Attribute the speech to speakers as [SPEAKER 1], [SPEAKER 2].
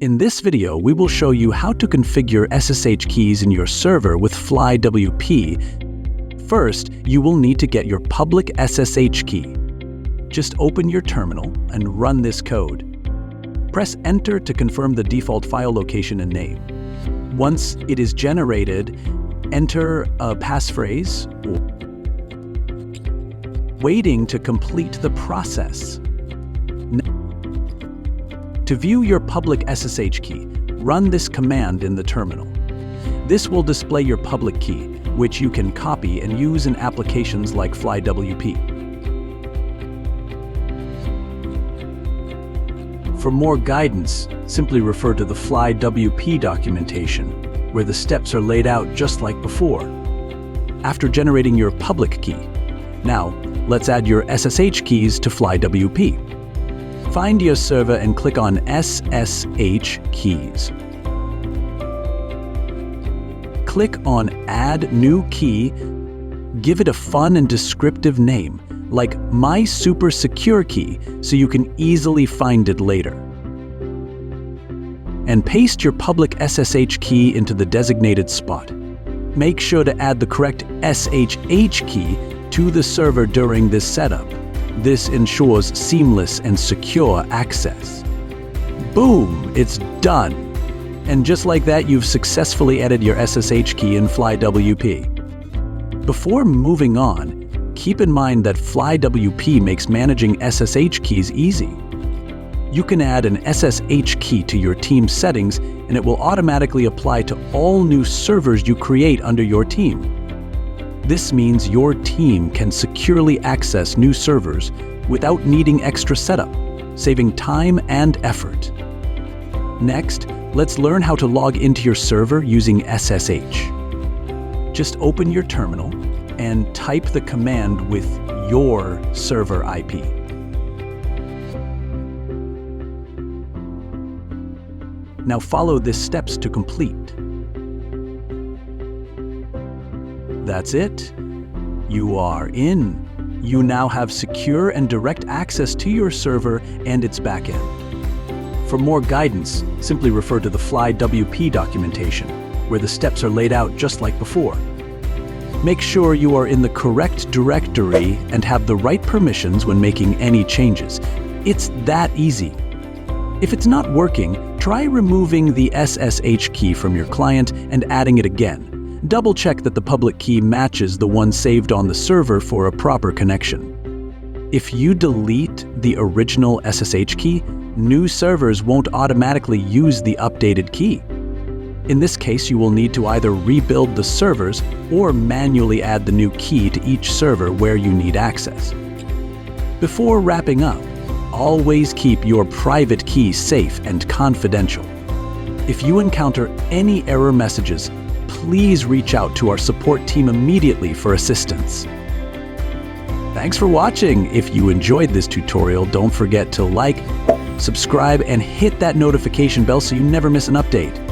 [SPEAKER 1] In this video, we will show you how to configure SSH keys in your server with FlyWP. First, you will need to get your public SSH key. Just open your terminal and run this code. Press Enter to confirm the default file location and name. Once it is generated, enter a passphrase, waiting to complete the process. To view your public SSH key, run this command in the terminal. This will display your public key, which you can copy and use in applications like FlyWP. For more guidance, simply refer to the FlyWP documentation, where the steps are laid out just like before. After generating your public key, now let's add your SSH keys to FlyWP. Find your server and click on SSH Keys. Click on Add New Key. Give it a fun and descriptive name, like My Super Secure Key, so you can easily find it later. And paste your public SSH key into the designated spot. Make sure to add the correct SSH key to the server during this setup. This ensures seamless and secure access. Boom! It's done! And just like that, you've successfully added your SSH key in FlyWP. Before moving on, keep in mind that FlyWP makes managing SSH keys easy. You can add an SSH key to your team settings, and it will automatically apply to all new servers you create under your team. This means your team can securely access new servers without needing extra setup, saving time and effort. Next, let's learn how to log into your server using SSH. Just open your terminal and type the command with your server IP. Now follow these steps to complete. That's it. You are in. You now have secure and direct access to your server and its backend. For more guidance, simply refer to the FlyWP documentation, where the steps are laid out just like before. Make sure you are in the correct directory and have the right permissions when making any changes. It's that easy. If it's not working, try removing the SSH key from your client and adding it again. Double-check that the public key matches the one saved on the server for a proper connection. If you delete the original SSH key, new servers won't automatically use the updated key. In this case, you will need to either rebuild the servers or manually add the new key to each server where you need access. Before wrapping up, always keep your private key safe and confidential. If you encounter any error messages, please reach out to our support team immediately for assistance. Thanks for watching. If you enjoyed this tutorial, don't forget to like, subscribe, and hit that notification bell so you never miss an update.